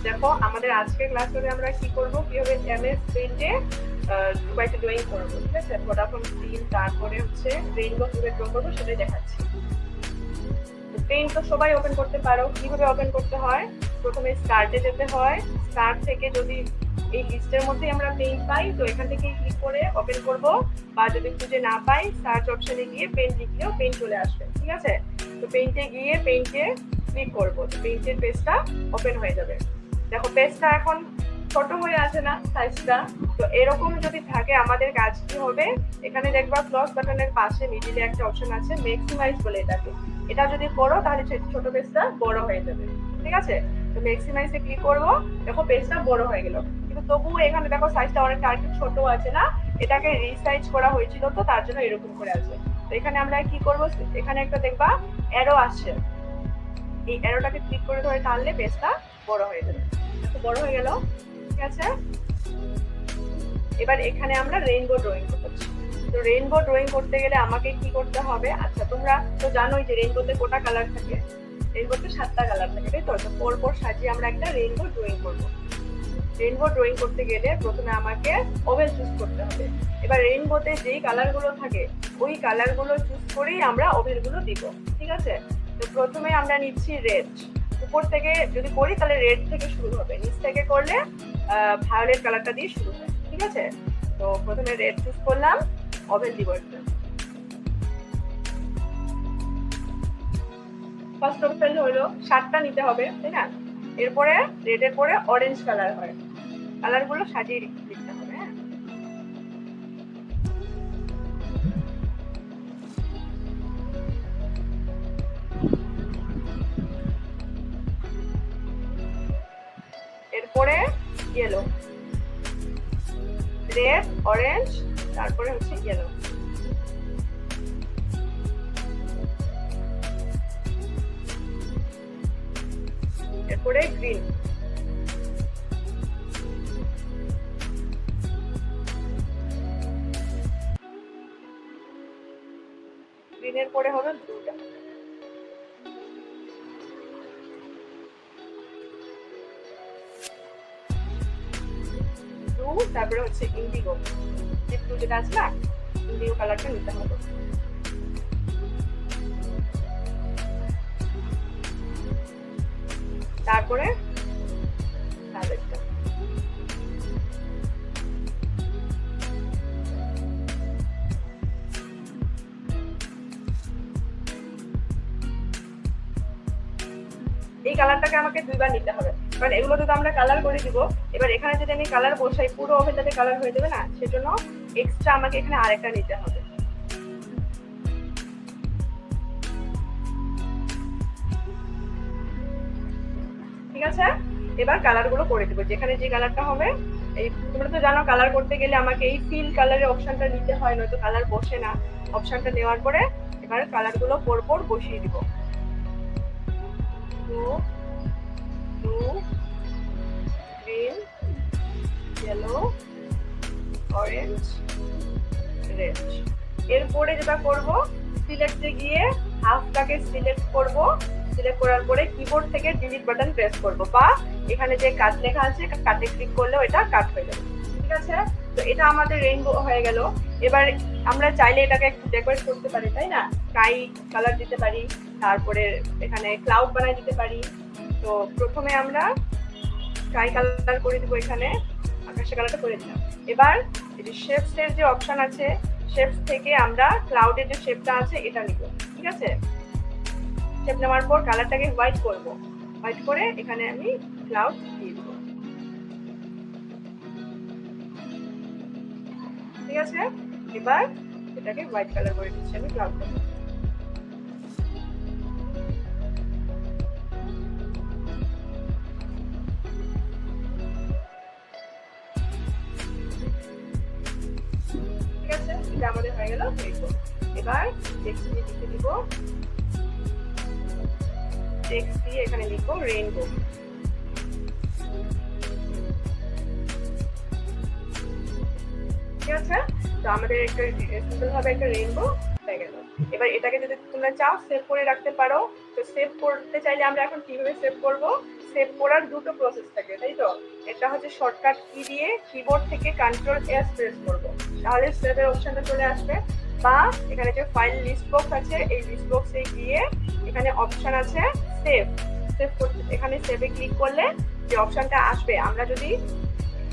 দেখো আমাদের আজকের ক্লাসে আমরা কি করব, কিভাবে এমএস পেইন্টে দুবাইতে ড্রয়িং করব। ঠিক আছে, ভোডাফোন সিম, তারপরে হচ্ছে রেইনবো কিভাবে ড্র করবো সেটাই দেখাচ্ছি। পেইন্ট তো সবাই ওপেন করতে পারো। কিভাবে ওপেন করতে হয়, প্রথমে স্টার্টে যেতে হয়। স্টার্ট থেকে যদি এই লিস্টের মধ্যে আমরা পেইন্ট পাই তো এখান থেকে ক্লিক করে ওপেন করব, বা যদি খুঁজে না পাই সার্চ অপশনে গিয়ে পেইন্ট লিখলেও পেইন্ট চলে আসবে। ঠিক আছে, তো পেইন্টে গিয়ে পেইন্টে ক্লিক করব, তো পেইন্টের পেজটা ওপেন হয়ে যাবে। দেখো পেজটা এখন ছোট হয়ে আছে না সাইজটা, তো এরকম যদি থাকে আমাদের কাজ কি হবে, এখানে দেখবা প্লাস বাটনের পাশে মিডিলে একটা অপশন আছে ম্যাক্সিমাইজ বলে এটাকে, এটা যদি করো তাহলে ছোট পেজটা বড় হয়ে যাবে। ঠিক আছে, তো ম্যাক্সিমাইজে ক্লিক করবো, দেখো পেজটা বড় হয়ে গেল, কিন্তু তবুও এখানে দেখো সাইজটা অনেকটা আরেকটু ছোট আছে না, এটাকে রিসাইজ করা হয়েছিল তো তার জন্য এরকম করে আছে। তো এখানে আমরা কি করব, এখানে একটা দেখবা অ্যারো আসছে, এই অ্যারোটাকে ক্লিক করে ধরে টানলে পেজটা বড় হয়ে যাবে। দেখো বড় হয়ে গেল। ঠিক আছে, এবার এখানে আমরা রেইনবো ড্রয়িং করছি। তো রেইনবো ড্রয়িং করতে গেলে আমাকে কি করতে হবে, আচ্ছা তোমরা তো জানোই যে রেইনবোতে কোটা কালার থাকে, রেইনবোতে 7টা কালার থাকে, তাই তো? তো পরপর সাজিয়ে আমরা একটা রেইনবো ড্রয়িং করব। রেইনবো ড্রয়িং করতে গেলে প্রথমে আমাকে ওভেল চুজ করতে হবে। এবার রেইনবোতে যেই কালারগুলো থাকে ওই কালারগুলো চুজ করেই আমরা ওভেলগুলো দিব। ঠিক আছে, তো প্রথমে আমরা নিচ্ছি রেড, উপর থেকে যদি করি তাহলে রেড থেকে শুরু হবে, নিচ থেকে করলে ভায়োলেট কালারটা দিয়ে শুরু হয়। ঠিক আছে, তো প্রথমে রেড চুজ করলাম, ওভেল দিব একটা। ফার্স্ট ওভেল হলো 7টা নিতে হবে, তাই না? এরপরে রেডের পরে অরেঞ্জ কালার হয়, কালারগুলো সাজিয়ে লিখতে হবে। হ্যাঁ, এরপরে ইয়েলো, রেড, অরেঞ্জ, তারপরে হচ্ছে ইয়েলো। এরপরে গ্রিন, গ্রিনের পরে হলো ব্লুটা, ব্লু, তারপরে হচ্ছে ইন্ডিগো, যে ব্লু যেটা আছে না, ইন্ডিগো কালারটা নিতে হবে। তারপরে ভায়োলেটটা, এই কালারটাকে আমাকে 2বার নিতে হবে, কারণ এগুলো যদি আমরা কালার করে দিব, এবার এখানে যদি আমি কালার বসাই পুরো ওভেনটাতে কালার হয়ে যাবে না, সেজন্য এক্সট্রা আমাকে এখানে আরেকটা নিতে হবে। ঠিক আছে, এবার কালার গুলো করে দিব, যেখানে যে কালারটা হবে। এই তোমরা তো জানো কালার করতে গেলে আমাকে এই ফিল কালারের অপশনটা নিতে হয়, নয়তো কালার বসে না। অপশনটা নেওয়ার পরে এবার কালার গুলো পরপর বসিয়ে দিব, blue, blue, green, yellow, orange, red. এরপরে যেটা করব, সিলেক্টে গিয়ে হাফটাকে সিলেক্ট করব, সিলেক্ট করার পরে কিবোর্ড থেকে ডিলিট বাটন প্রেস করব, বা এখানে যে কাট লেখা আছে কাটে ক্লিক করলেও এটা কাট হয়ে যাবে। ঠিক আছে, তো এটা আমাদের রেইনবো হয়ে গেল। এবার আমরা চাইলে এটাকে একটু ডেকোরেট করতে পারি, তাই না? স্কাই কালার দিতে পারি, তারপরে এখানে ক্লাউড বানাই দিতে পারি। তো প্রথমে আমরা স্কাই কালার করে দিব, এখানে আকাশের কালারটা করে দিলাম। এবার এই যে শেপস এর যে অপশন আছে, শেপস থেকে আমরা ক্লাউডের যে শেপটা আছে এটা নিব। ঠিক আছে, শেপ নেওয়ার পর কালারটাকে হোয়াইট করব, হোয়াইট করে এখানে আমি ক্লাউড দিয়ে দেব। ঠিক আছে, এবার এটাকে হোয়াইট কালার করে দিচ্ছি আমি ক্লাউডটা। ঠিক আছে, এটা আমাদের হয়ে গেল রেইনবো। এবার টেক্সট লিখে দিব, টেক্সট দিয়ে এখানে লিখবো রেইনবো। ঠিক আছে, তো আমাদের একটা সিম্পল ভাবে একটা রেইনবো হয়ে গেল। এবার এটাকে যদি তোমরা চাও সেভ করে রাখতে পারো। তো সেভ করতে চাইলে আমরা এখন কিভাবে সেভ করব, সেভ করার দুটো প্রসেস থাকে, তাই তো? এটা হচ্ছে শর্টকাট কি দিয়ে কিবোর্ড থেকে কন্ট্রোল এস প্রেস করব, তাহলে সেভের অপশনটা চলে আসবে। বা এখানে যে ফাইল লিস্ট বক্স আছে, এই লিস্ট বক্সে গিয়ে এখানে অপশন আছে সেভ, সেভ করতে এখানে সেভে ক্লিক করলে যে অপশনটা আসবে, আমরা যদি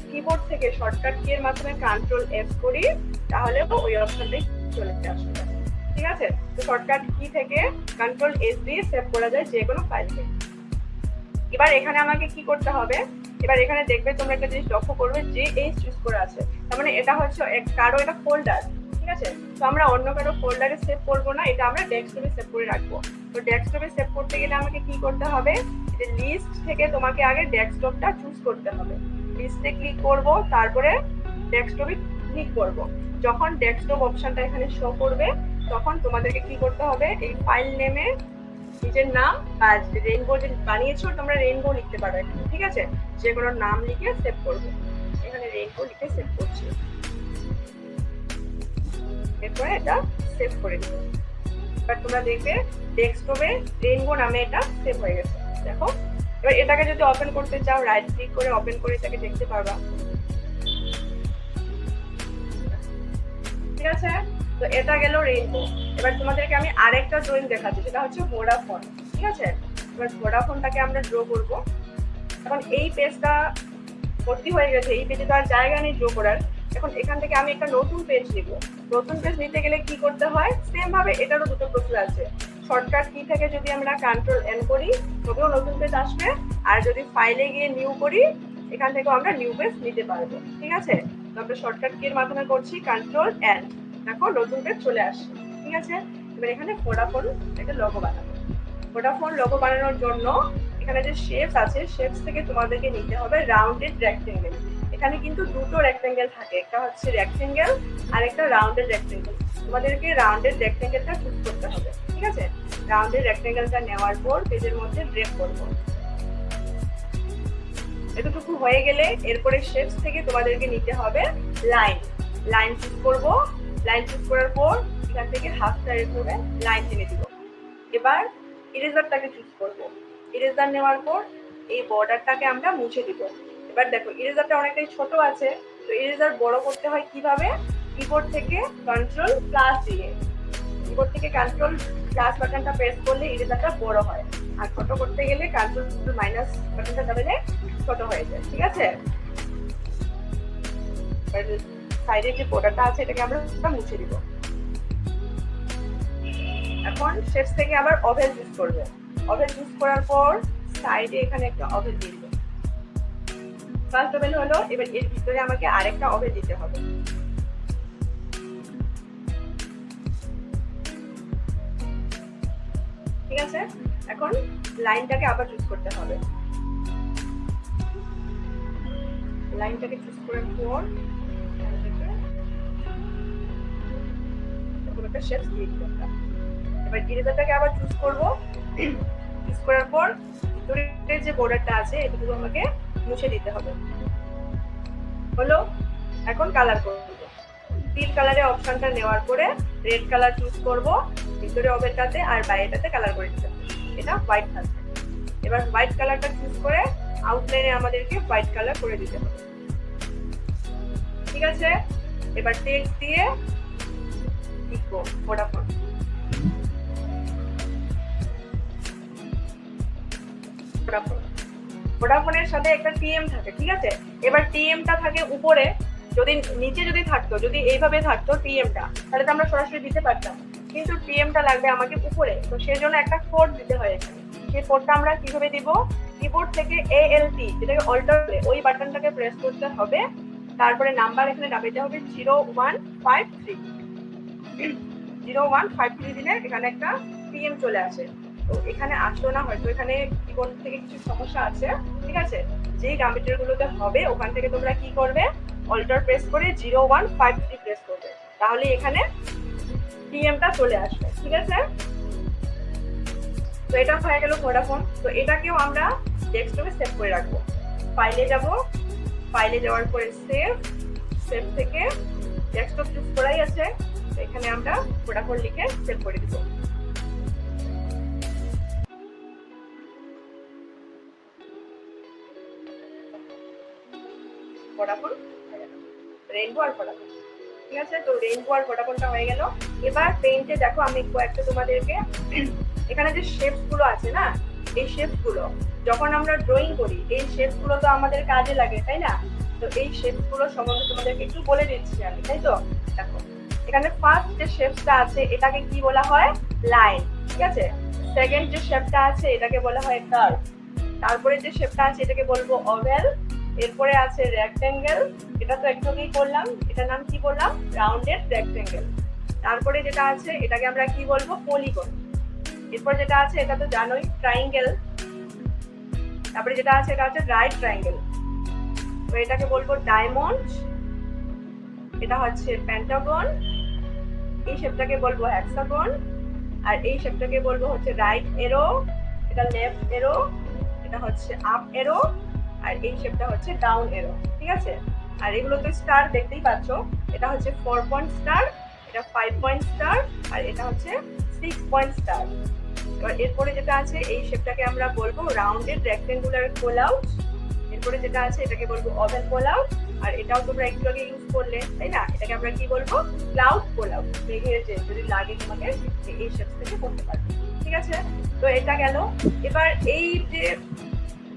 কিবোর্ড থেকে শর্টকাট কি এর মাধ্যমে কন্ট্রোল এফ করি তাহলে ওই অপশনটাই চলে আসবে। ঠিক আছে, তো শর্টকাট কি থেকে কন্ট্রোল এস দিয়ে সেভ করা যায় যে কোনো ফাইলকে। এবার এখানে আমাকে কি করতে হবে, এবার এখানে দেখবে তোমরা একটা জিনিস লক্ষ্য করবে যে এই চুজ করা আছে, তার মানে এটা হচ্ছে কারো এটা ফোল্ডার। ঠিক আছে, তো আমরা অন্য কারো ফোল্ডারে সেভ করব না, এটা আমরা ডেস্কটপে সেভ করে রাখবো। তো ডেস্কটপে সেভ করতে গেলে আমাকে কি করতে হবে, যে লিস্ট থেকে তোমাকে আগে ডেস্কটপটা চুজ করতে হবে। লিস্টে ক্লিক করব, তারপরে ডেস্কটপে ক্লিক করব। যখন ডেস্কটপ অপশনটা এখানে শো করবে তখন তোমাদেরকে কি করতে হবে, এই ফাইল নেমে নিজের নাম আর রেইনবো যে বানিয়েছো তোমরা রেইনবো লিখতে পারো এখানে। ঠিক আছে, যে কোনো নাম লিখে সেভ করবে, এখানে রেইনবো লিখে সেভ করছি, এরপরে এটা সেভ করে দিবে। এবার তোমরা দেখবে ডেস্কটপে রেইনবো নামে এটা সেভ হয়ে গেছে। দেখো, এবার এটাকে যদি ওপেন করতে চাও রাইট ক্লিক করে ওপেন করে এটাকে দেখতে পারবা। ঠিক আছে, তো এটা গেল রেইনবো। এবার তোমাদেরকে আমি আরেকটা ড্রয়িং দেখাচ্ছি, সেটা হচ্ছে ভোডাফোন। ঠিক আছে, এবার ভোডাফোনটাকে আমরা ড্র করব। এখন এই পেজটা ভর্তি হয়ে গেছে, এই পেজে তো আর জায়গা নেই ড্র করার। এখন এখান থেকে আমি একটা নতুন পেজ নিব। নতুন পেজ নিতে গেলে কি করতে হয়, সেম ভাবে এটারও দুটো প্রসেস আছে। শর্টকাট কি থেকে যদি আমরা কন্ট্রোল এন করি তবেও নতুন পেজ আসবে, আর যদি ফাইলে গিয়ে নিউ করি এখান থেকে আমরা নিউ পেজ নিতে পারবো। ঠিক আছে, তো আমরা শর্টকাট কি এর মাধ্যমে করছি কন্ট্রোল এন, দেখো নতুন পেজ চলে আসছে। ঠিক আছে, এবার এখানে ভোডাফোন একটা লোগো বানাবো। ভোডাফোন লোগো বানানোর জন্য এখানে যে শেপস আছে, শেপস থেকে তোমাদেরকে নিতে হবে রাউন্ডেড রেক্টেঙ্গেল। এখানে কিন্তু দুটো রেক্টেঙ্গেল থাকে, একটা হচ্ছে রেক্টেঙ্গেল আর একটা রাউন্ডেড রেক্টেঙ্গেল। তোমাদেরকে রাউন্ডেড রেক্টেঙ্গেলটা চুজ করতে হবে। ঠিক আছে, রাউন্ডেড রেক্টেঙ্গেলটা নেওয়ার পর পেজের মধ্যে ড্রেগ করব। এতটুকু হয়ে গেলে এরপরে শেপস থেকে তোমাদেরকে নিতে হবে লাইন। লাইন চুজ করব, লাইন চুজ করার পর এখান থেকে হাফ সাইড করে লাইন টেনে দিব। এবার ইরেজারটাকে চুজ করব। ইরেজার নেওয়ার পর এই বর্ডারটাকে আমরা মুছে দিব। এবার দেখো ইরেজারটা অনেকটাই ছোট আছে, তো ইরেজার বড় করতে হয় কিভাবে, কিবোর্ড থেকে কন্ট্রোল প্লাস দিয়ে, কিবোর্ড থেকে কন্ট্রোল প্লাস বাটনটা প্রেস করলে ইরেজারটা বড় হয়, আর ছোট করতে গেলে কন্ট্রোল মাইনাস বাটনটা দাবালে ছোট হয়ে যায়। ঠিক আছে, সাইডে যে বর্ডারটা আছে এটাকে আমরা মুছে দিব। এখন শেপস থেকে আবার ওভেল চুজ করব। ওভেল চুজ করার পর সাইডে এখানে একটা ওভেল দিয়ে দিব। ফার্স্ট ওভেল হলো, এবার এর ভিতরে আমাকে আরেকটা ওভেল দিতে হবে। ঠিক আছে, এখন লাইনটাকে আবার চুজ করতে হবে। লাইনটাকে চুজ করার পর একটা শেপস দিয়ে দিব। এবার ইরেজারটাকে আবার চুজ করব। চুজ করার পর ভিতরের যে বর্ডারটা আছে এটুকু আমাকে মুছে দিতে হবে। হলো, এখন কালার করব। তিল কালারের অপশনটা নেওয়ার পরে রেড কালার চুজ করব ভিতরে ওভেলটাতে, আর বাইরেটাতে কালার করে দিতে হবে, এটা হোয়াইট থাকবে। এবার হোয়াইট কালারটা চুজ করে আউটলাইনে আমাদেরকে হোয়াইট কালার করে দিতে হবে। ঠিক আছে, এবার টেক্সট দিয়ে লিখবো ভোডাফোন। ভোডাফোনের সাথে একটা টিএম থাকে। ঠিক আছে, এবার টিএমটা থাকে উপরে, যদি নিচে যদি থাকতো, যদি এইভাবে থাকতো টিএমটা, তাহলে তো আমরা সরাসরি দিতে পারতাম, কিন্তু টিএমটা লাগবে আমাকে উপরে, তো সেই জন্য একটা কোড দিতে হয় এখানে। সেই কোডটা আমরা কিভাবে দিব, কিবোর্ড থেকে ALT যেটাকে অল্টার ওই বাটনটাকে প্রেস করতে হবে, তারপরে নাম্বার এখানে দাবাইতে হবে 0153। 0153 দিলে এখানে একটা টিএম চলে আসে। তো এখানে আসলো না, হয়তো এখানে কিবোর্ড থেকে কিছু সমস্যা আছে। ঠিক আছে, যেই কম্পিউটার গুলোতে হবে ওখান থেকে তোমরা কি করবে, অল্টার প্রেস করে 0153 প্রেস করবে, তাহলে এখানে টিএমটা চলে আসবে। ঠিক আছে, তো এটা হয়ে গেল ভোডাফোন। তো এটাকেও আমরা ডেস্কটপে সেভ করে রাখবো। ফাইলে যাব, ফাইলে যাওয়ার পরে সেভ, সেভ থেকে ডেস্কটপ চুজ করাই আছে, এখানে আমরা ভোডাফোন লিখে সেভ করে দিব। ভোডাফোন হয়ে গেল, রেইনবো আর ভোডাফোন। ঠিক আছে, তো রেইনবো আর ভোডাফোনটা হয়ে গেল। এবার পেইন্টে দেখো আমি কয়েকটা তোমাদেরকে এখানে যে শেপস গুলো আছে না, এই শেপস গুলো যখন আমরা ড্রয়িং করি এই শেপস গুলো তো আমাদের কাজে লাগে, তাই না? তো এই শেপস গুলো সম্বন্ধে তোমাদেরকে একটু বলে দিচ্ছি আমি, তাই তো? দেখো এখানে ফার্স্ট যে শেপসটা আছে এটাকে কি বলা হয়? লাইন। ঠিক আছে, সেকেন্ড যে শেপটা আছে এটাকে বলা হয় কার্ভ। তারপরে যে শেপটা আছে এটাকে বলবো ওভেল। এরপরে আছে রেক্টেঙ্গেল, এটা তো একটু আগেই করলাম, এটার নাম কি বললাম? Rounded rectangle. তারপরে যেটা আছে এটাকে আমরা কি বলবো? পলিগন। এরপর যেটা আছে এটা তো জানোই, ট্রায়াঙ্গেল। তারপরে যেটা আছে এটা হচ্ছে রাইট ট্রায়াঙ্গেল, তো এটাকে বলবো ডায়মন্ড। এটা হচ্ছে পেন্টাগন। এই শেপটাকে বলবো হেক্সাগন। আর এই শেপটাকে বলবো হচ্ছে রাইট এরো, এটা লেফট এরো, এটা হচ্ছে আপ এরো, আর এই শেপটা হচ্ছে ডাউন এরো। ঠিক আছে, আর এগুলো তো স্টার দেখতেই পাচ্ছ, এটা হচ্ছে 4 পয়েন্ট স্টার, এটা 5 পয়েন্ট স্টার, আর এটা হচ্ছে 6 পয়েন্ট স্টার। এবার এরপরে যেটা আছে এই শেপটাকে আমরা বলবো রাউন্ডেড রেক্টেঙ্গুলার কোল আউট। এরপরে যেটা আছে এটাকে বলবো ওভেল কোল আউট, আর এটাও তোমরা একটু আগে ইউজ করলে, তাই না? এটাকে আমরা কি বলবো? ক্লাউড কোল আউট। মেঘের যে যদি লাগে তোমাকে এই শেপস থেকে করতে পারবে। ঠিক আছে, তো এটা গেল। এবার এই যে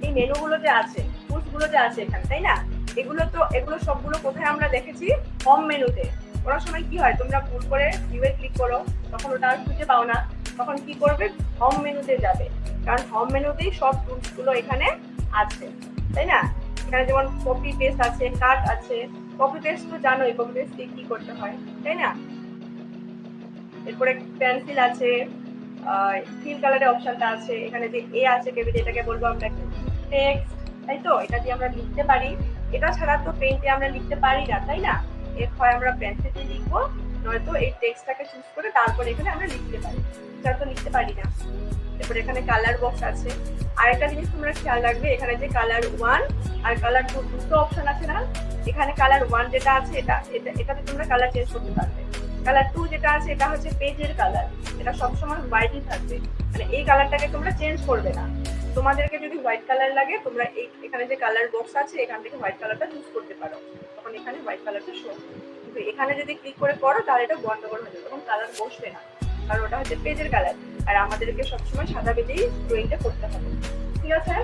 এই মেনুগুলো যে আছে, টুলস গুলো যে আছে এখানে, তাই না? এগুলো সবগুলো কোথায় আমরা দেখেছি? হোম মেনুতে। করার সময় কি হয়, তোমরা ভুল করে ভিউয়ে ক্লিক করো, তখন ওটা আর খুঁজে পাও না, তখন কি করবে? হোম মেনুতে যাবে, কারণ হোম মেনুতেই সব টুলস গুলো এখানে আছে, তাই না? এখানে যেমন কপি পেস্ট আছে, কাট আছে। কপি পেস্ট তো জানোই, কপি পেস্ট কি করতে হয়, তাই না? এরপরে পেন্সিল আছে, ফিল কালারের অপশনটা আছে, এখানে যে এ আছে টেবিলে এটাকে বলবো আমরা টেক্সট, তাই তো? এটা দিয়ে আমরা লিখতে পারি। এটা ছাড়া তো পেইন্টে আমরা লিখতে পারি না, তাই না? এর হয় আমরা পেন্সিল দিয়ে লিখবো, নয়তো এই টেক্সটটাকে চুজ করে তারপরে এখানে আমরা লিখতে পারি, ছাড়া তো লিখতে পারি না। এরপরে এখানে কালার বক্স আছে। আর একটা জিনিস তোমরা খেয়াল রাখবে, এখানে যে কালার 1 আর কালার 2 দুটো অপশন আছে না, এখানে কালার 1 যেটা আছে এটাতে তোমরা কালার চেঞ্জ করতে পারবে। কালার 2 যেটা আছে এটা হচ্ছে পেজের কালার, এটা সবসময় হোয়াইটই থাকবে, মানে এই কালারটাকে তোমরা চেঞ্জ করবে না। তোমাদেরকে যদি হোয়াইট কালার লাগে তোমরা এখানে যে কালার বক্স আছে এখান থেকে হোয়াইট কালারটা চুজ করতে পারো, তখন এখানে হোয়াইট কালারটা শো। কিন্তু এখানে যদি ক্লিক করে করো তাহলে এটা গন্ডগোল হয়ে যাবে, তখন কালার বসবে না, কারণ ওটা হচ্ছে পেজের কালার, আর আমাদেরকে সবসময় সাদা পেজেই ড্রয়িংটা করতে হবে। ঠিক আছে?